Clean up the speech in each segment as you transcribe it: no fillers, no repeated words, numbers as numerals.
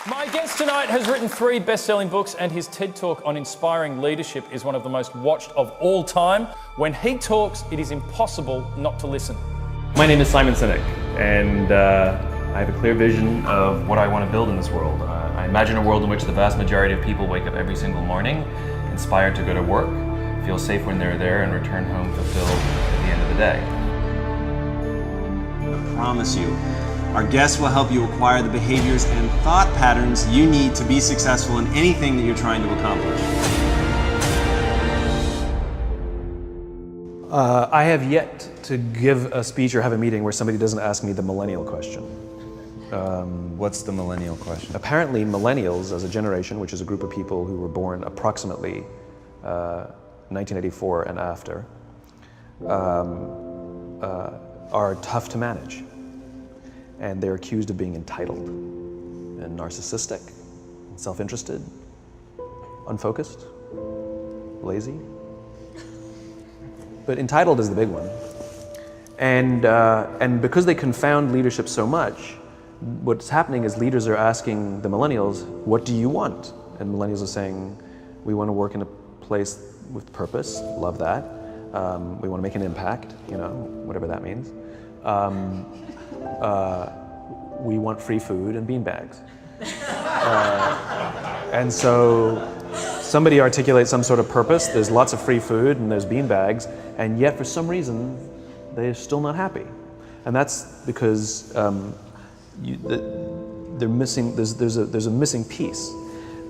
My guest tonight has written 3 best-selling books, and his TED Talk on inspiring leadership is one of the most watched of all time. When he talks, it is impossible not to listen. My name is Seynek, and I have a clear vision of what I want to build in this world. I imagine a world in which the vast majority of people wake up every single morning, inspired to go to work, feel safe when they're there, and return home fulfilled at the end of the day. I promise you, our guests will help you acquire the behaviors and thought patterns you need to be successful in anything that you're trying to accomplish. I have yet to give a speech or have a meeting where somebody doesn't ask me the millennial question. What's the millennial question? Apparently millennials as a generation, which is a group of people who were born approximately 1984 and after, are tough to manage. And they're accused of being entitled and narcissistic, self-interested, unfocused, lazy. But entitled is the big one. And because they confound leadership so much, what's happening is leaders are asking the millennials, what do you want? And millennials are saying, we want to work in a place with purpose, love that. We want to make an impact, you know, whatever that means. We want free food and beanbags. And so somebody articulates some sort of purpose, there's lots of free food and there's beanbags, and yet for some reason they're still not happy. And that's because they're missing, there's a missing piece.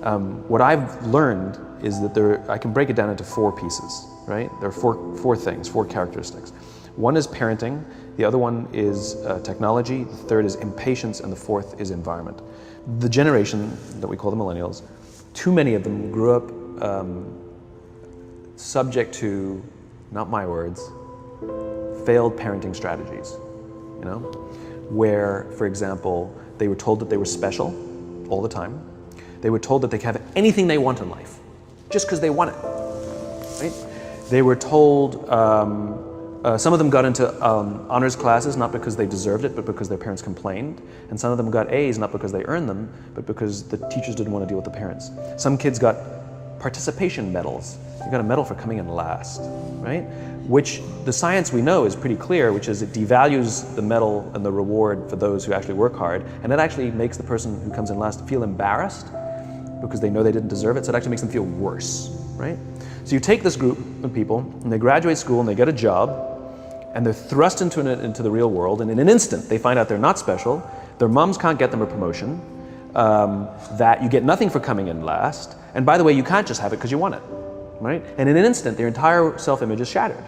What I've learned is that I can break it down into 4 pieces, right? There are four things, 4 characteristics. One is parenting, the other one is technology, the third is impatience, and the fourth is environment. The generation that we call the millennials, too many of them grew up subject to, not my words, failed parenting strategies, you know? Where, for example, they were told that they were special all the time. They were told that they could have anything they want in life, just because they want it, right? They were told, some of them got into honors classes, not because they deserved it, but because their parents complained. And some of them got A's, not because they earned them, but because the teachers didn't want to deal with the parents. Some kids got participation medals. You got a medal for coming in last, right? Which the science we know is pretty clear, which is it devalues the medal and the reward for those who actually work hard. And it actually makes the person who comes in last feel embarrassed because they know they didn't deserve it. So it actually makes them feel worse, right? So you take this group of people and they graduate school and they get a job, and they're thrust into the real world, and in an instant they find out they're not special, their moms can't get them a promotion, that you get nothing for coming in last, and by the way, you can't just have it because you want it, right? And in an instant, their entire self-image is shattered.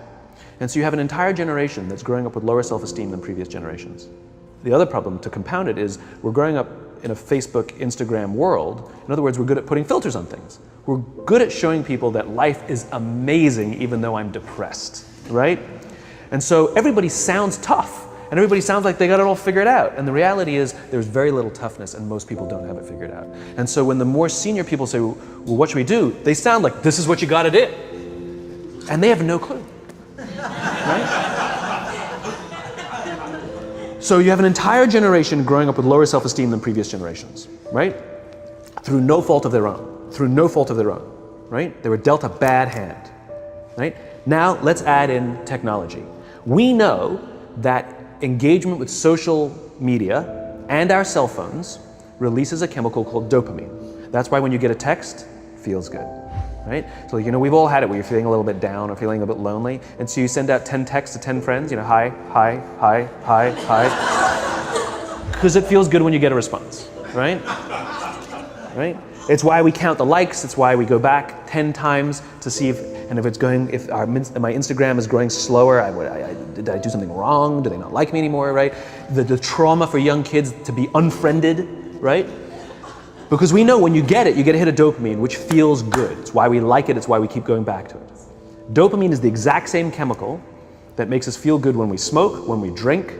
And so you have an entire generation that's growing up with lower self-esteem than previous generations. The other problem, to compound it, is we're growing up in a Facebook, Instagram world. In other words, we're good at putting filters on things. We're good at showing people that life is amazing even though I'm depressed, right? And so everybody sounds tough, and everybody sounds like they got it all figured out. And the reality is there's very little toughness, and most people don't have it figured out. And so when the more senior people say, well, what should we do? They sound like, this is what you gotta do. And they have no clue, right? So you have an entire generation growing up with lower self-esteem than previous generations, right? Through no fault of their own, right? They were dealt a bad hand, right? Now let's add in technology. We know that engagement with social media and our cell phones releases a chemical called dopamine. That's why when you get a text, it feels good, right? So, you know, we've all had it where you're feeling a little bit down or feeling a bit lonely, and so you send out 10 texts to 10 friends, you know, hi, hi, hi, hi, hi, because it feels good when you get a response, right? Right? It's why we count the likes, it's why we go back 10 times to see if my Instagram is growing slower, did I do something wrong? Do they not like me anymore, right? The trauma for young kids to be unfriended, right? Because we know when you get a hit of dopamine, which feels good. It's why we like it, it's why we keep going back to it. Dopamine is the exact same chemical that makes us feel good when we smoke, when we drink,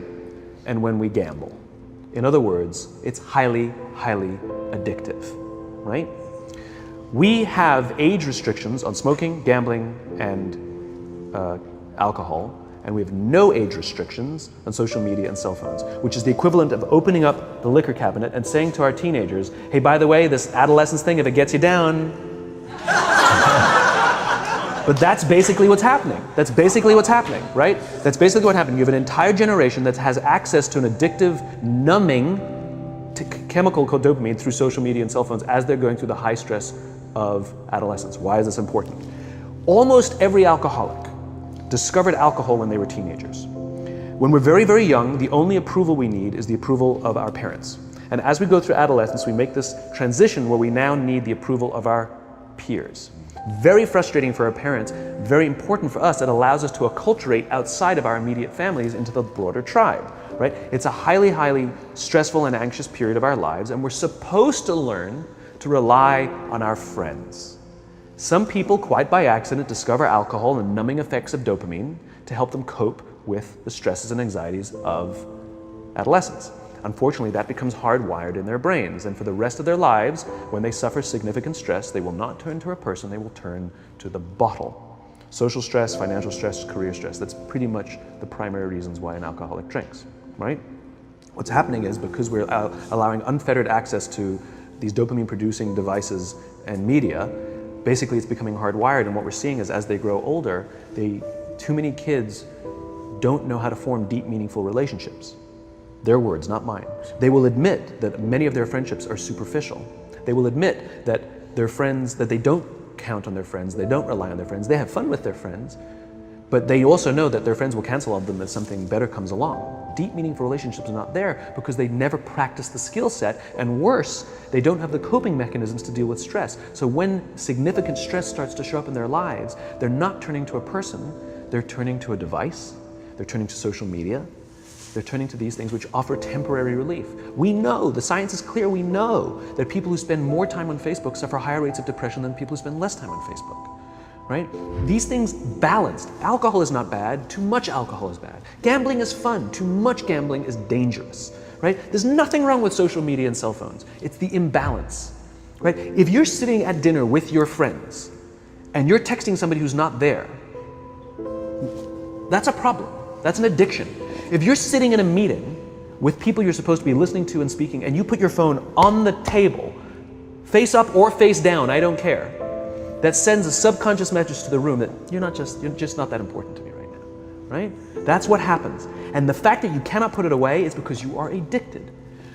and when we gamble. In other words, it's highly, highly addictive, right? We have age restrictions on smoking, gambling, and alcohol and we have no age restrictions on social media and cell phones, which is the equivalent of opening up the liquor cabinet and saying to our teenagers, hey, by the way, this adolescence thing, if it gets you down. But that's basically what's happening. That's basically what's happening, right? That's basically what happened. You have an entire generation that has access to an addictive, numbing chemical called dopamine through social media and cell phones as they're going through the high stress of adolescence. Why is this important? Almost every alcoholic discovered alcohol when they were teenagers. When we're very, very young, the only approval we need is the approval of our parents. And as we go through adolescence, we make this transition where we now need the approval of our peers. Very frustrating for our parents, very important for us. It allows us to acculturate outside of our immediate families into the broader tribe, right? It's a highly, highly stressful and anxious period of our lives, and we're supposed to learn to rely on our friends. Some people, quite by accident, discover alcohol and numbing effects of dopamine to help them cope with the stresses and anxieties of adolescence. Unfortunately, that becomes hardwired in their brains, and for the rest of their lives, when they suffer significant stress, they will not turn to a person, they will turn to the bottle. Social stress, financial stress, career stress, that's pretty much the primary reasons why an alcoholic drinks, right? What's happening is because we're allowing unfettered access to these dopamine-producing devices and media, basically it's becoming hardwired, and what we're seeing is as they grow older, too many kids don't know how to form deep, meaningful relationships. Their words, not mine. They will admit that many of their friendships are superficial. They will admit that their friends, that they don't count on their friends, they don't rely on their friends, they have fun with their friends, but they also know that their friends will cancel on them if something better comes along. Deep, meaningful relationships are not there because they never practice the skill set, and worse, they don't have the coping mechanisms to deal with stress. So when significant stress starts to show up in their lives, they're not turning to a person, they're turning to a device, they're turning to social media, they're turning to these things which offer temporary relief. We know, the science is clear, we know that people who spend more time on Facebook suffer higher rates of depression than people who spend less time on Facebook, right? These things balanced. Alcohol is not bad, too much alcohol is bad. Gambling is fun, too much gambling is dangerous, right? There's nothing wrong with social media and cell phones. It's the imbalance, right? If you're sitting at dinner with your friends and you're texting somebody who's not there, that's a problem. That's an addiction. If you're sitting in a meeting with people you're supposed to be listening to and speaking, and you put your phone on the table, face up or face down, I don't care, that sends a subconscious message to the room that you're just not that important to me right now, right? That's what happens. And the fact that you cannot put it away is because you are addicted,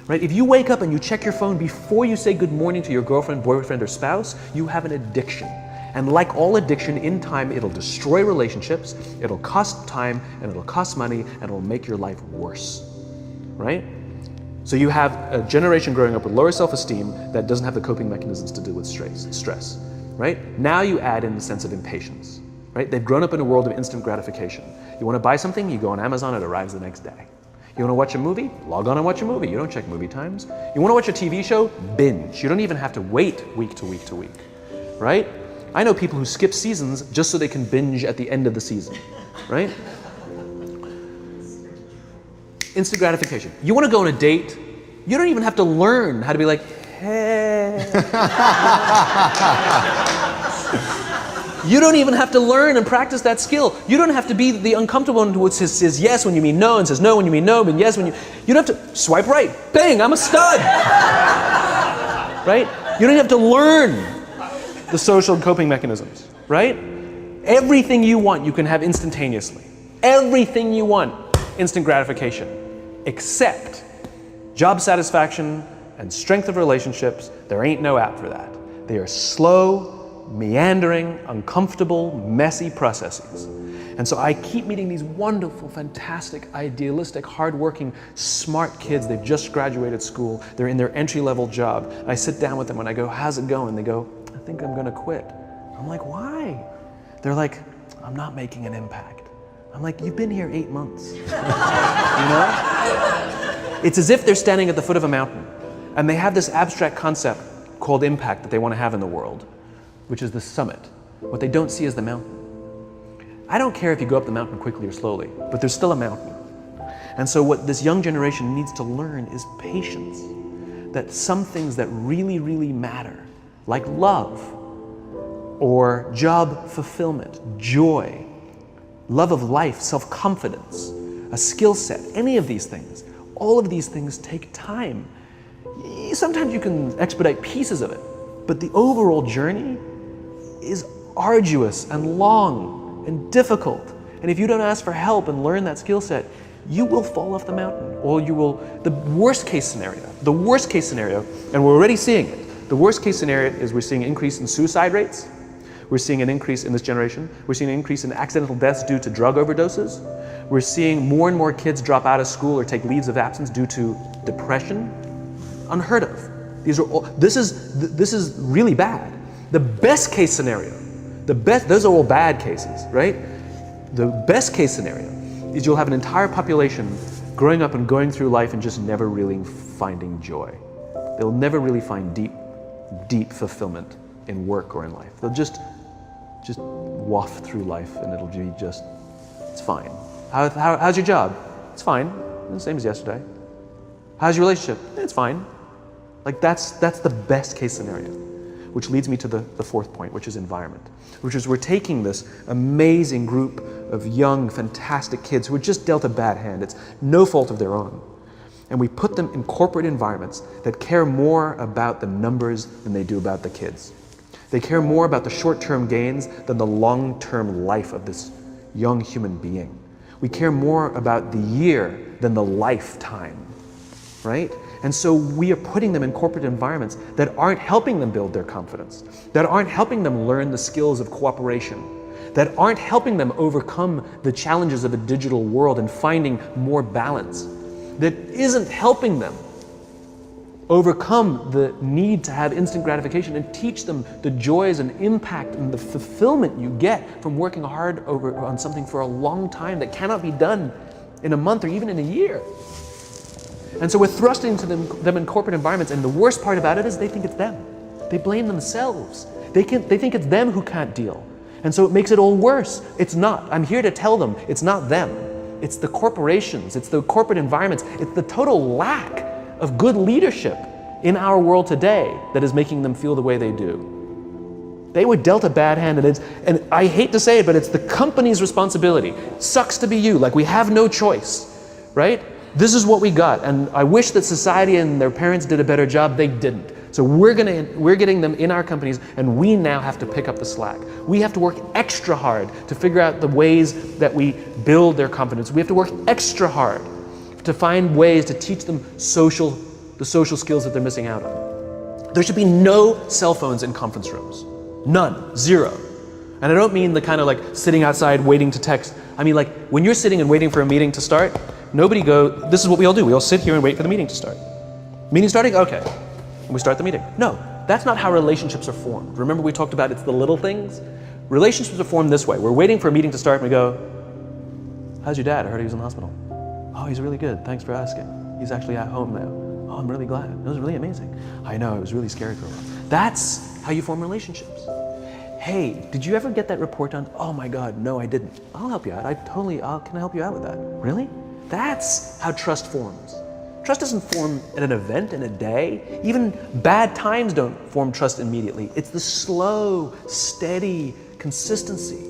right? If you wake up and you check your phone before you say good morning to your girlfriend, boyfriend, or spouse, you have an addiction. And like all addiction, in time, it'll destroy relationships, it'll cost time, and it'll cost money, and it'll make your life worse, right? So you have a generation growing up with lower self-esteem that doesn't have the coping mechanisms to deal with stress, right? Now you add in the sense of impatience, right? They've grown up in a world of instant gratification. You want to buy something, you go on Amazon, it arrives the next day. You want to watch a movie? Log on and watch a movie. You don't check movie times. You want to watch a TV show? Binge. You don't even have to wait week to week to week, right? I know people who skip seasons just so they can binge at the end of the season, right? Instant gratification. You want to go on a date, you don't even have to learn how to be like, hey. You don't even have to learn and practice that skill. You don't have to be the uncomfortable one who says yes when you mean no and says no when you mean no, but yes when you don't have to swipe right. Bang, I'm a stud. Right? You don't have to learn the social and coping mechanisms, right? Everything you want, you can have instantaneously. Everything you want, instant gratification, except job satisfaction and strength of relationships. There ain't no app for that. They are slow, meandering, uncomfortable, messy processes. And so I keep meeting these wonderful, fantastic, idealistic, hardworking, smart kids. They've just graduated school. They're in their entry-level job. And I sit down with them and I go, how's it going? They go, I think I'm gonna quit. I'm like, why? They're like, I'm not making an impact. I'm like, you've been here 8 months. You know? It's as if they're standing at the foot of a mountain and they have this abstract concept called impact that they want to have in the world, which is the summit. What they don't see is the mountain. I don't care if you go up the mountain quickly or slowly, but there's still a mountain. And so what this young generation needs to learn is patience. That some things that really, really matter, like love, or job fulfillment, joy, love of life, self-confidence, a skill set, any of these things. All of these things take time. Sometimes you can expedite pieces of it, but the overall journey is arduous and long and difficult. And if you don't ask for help and learn that skill set, you will fall off the mountain, or you will, the worst case scenario, and we're already seeing it. The worst case scenario is we're seeing an increase in suicide rates. We're seeing an increase in this generation. We're seeing an increase in accidental deaths due to drug overdoses. We're seeing more and more kids drop out of school or take leaves of absence due to depression. Unheard of. These are all, this is really bad. The best case scenario, those are all bad cases, right? The best case scenario is you'll have an entire population growing up and going through life and just never really finding joy. They'll never really find deep fulfillment in work or in life. They'll just waft through life and it'll be just, it's fine. How's your job? It's fine, the same as yesterday. How's your relationship? It's fine. Like that's the best case scenario, which leads me to the fourth point, which is environment, which is we're taking this amazing group of young, fantastic kids who were just dealt a bad hand. It's no fault of their own. And we put them in corporate environments that care more about the numbers than they do about the kids. They care more about the short-term gains than the long-term life of this young human being. We care more about the year than the lifetime, right? And so we are putting them in corporate environments that aren't helping them build their confidence, that aren't helping them learn the skills of cooperation, that aren't helping them overcome the challenges of a digital world and finding more balance, that isn't helping them overcome the need to have instant gratification and teach them the joys and impact and the fulfillment you get from working hard on something for a long time that cannot be done in a month or even in a year. And so we're thrusting to them in corporate environments, and the worst part about it is they think it's them. They blame themselves. They think it's them who can't deal. And so it makes it all worse. It's not. I'm here to tell them it's not them. It's the corporations, it's the corporate environments, it's the total lack of good leadership in our world today that is making them feel the way they do. They were dealt a bad hand, and I hate to say it, but it's the company's responsibility. Sucks to be you, like we have no choice, right? This is what we got, and I wish that society and their parents did a better job. They didn't. So we're getting them in our companies, and we now have to pick up the slack. We have to work extra hard to figure out the ways that we build their confidence. We have to work extra hard to find ways to teach them the social skills that they're missing out on. There should be no cell phones in conference rooms. None. Zero. And I don't mean the kind of like sitting outside waiting to text. I mean like when you're sitting and waiting for a meeting to start, this is what we all do. We all sit here and wait for the meeting to start. Meeting starting? Okay. And we start the meeting. No, that's not how relationships are formed. Remember we talked about it's the little things? Relationships are formed this way. We're waiting for a meeting to start and we go, how's your dad? I heard he was in the hospital. Oh, he's really good. Thanks for asking. He's actually at home now. Oh, I'm really glad. It was really amazing. I know, it was really scary for a while. That's how you form relationships. Hey, did you ever get that report done? Oh my God, no, I didn't. I'll help you out. Can I help you out with that? Really? That's how trust forms. Trust doesn't form at an event in a day. Even bad times don't form trust immediately. It's the slow, steady consistency.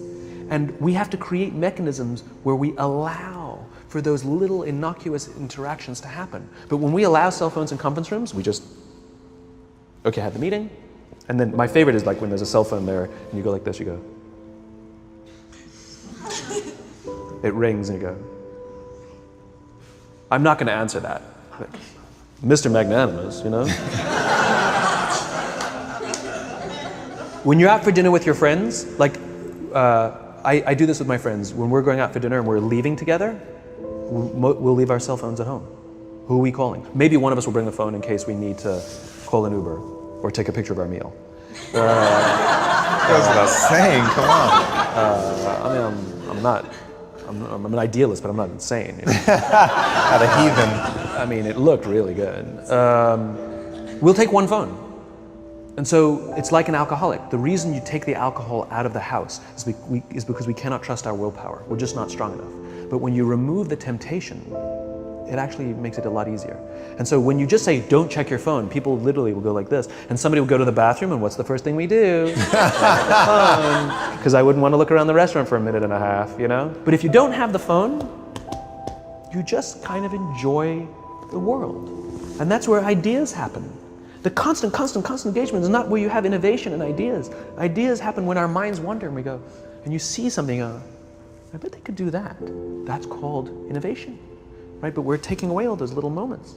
And we have to create mechanisms where we allow for those little innocuous interactions to happen. But when we allow cell phones in conference rooms, we just, okay, have the meeting. And then my favorite is like when there's a cell phone there and you go like this, you go. It rings and you go. I'm not gonna answer that. Like, Mr. Magnanimous, you know? When you're out for dinner with your friends, like I do this with my friends. When we're going out for dinner and we're leaving together, we'll leave our cell phones at home. Who are we calling? Maybe one of us will bring the phone in case we need to call an Uber or take a picture of our meal. That's what I was saying, come on. I'm an idealist, but I'm not insane. You know? At a heathen. I mean, it looked really good. We'll take one phone. And so it's like an alcoholic. The reason you take the alcohol out of the house is because we cannot trust our willpower. We're just not strong enough. But when you remove the temptation, it actually makes it a lot easier. And so when you just say, don't check your phone, people literally will go like this. And somebody will go to the bathroom, and what's the first thing we do? Because I wouldn't want to look around the restaurant for a minute and a half, you know? But if you don't have the phone, you just kind of enjoy the world. And that's where ideas happen. The constant engagement is not where you have innovation and ideas. Ideas happen when our minds wander and we go, and you see something, I bet they could do that. That's called innovation, right? But we're taking away all those little moments,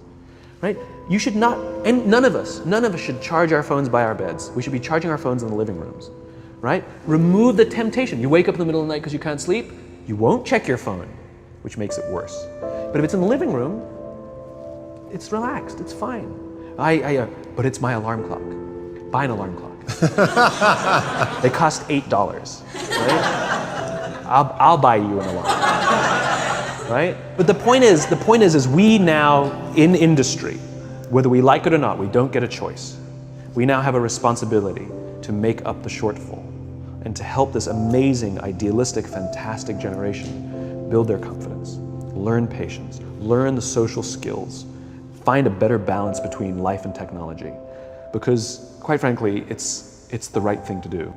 right? You should not, and none of us should charge our phones by our beds. We should be charging our phones in the living rooms, right? Remove the temptation. You wake up in the middle of the night because you can't sleep, you won't check your phone, which makes it worse. But if it's in the living room, it's relaxed, it's fine. But it's my alarm clock. Buy an alarm clock. They cost $8, right? I'll buy you an alarm, right? But the point is we now in industry, whether we like it or not, we don't get a choice. We now have a responsibility to make up the shortfall and to help this amazing, idealistic, fantastic generation build their confidence, learn patience, learn the social skills, find a better balance between life and technology, because quite frankly, it's the right thing to do.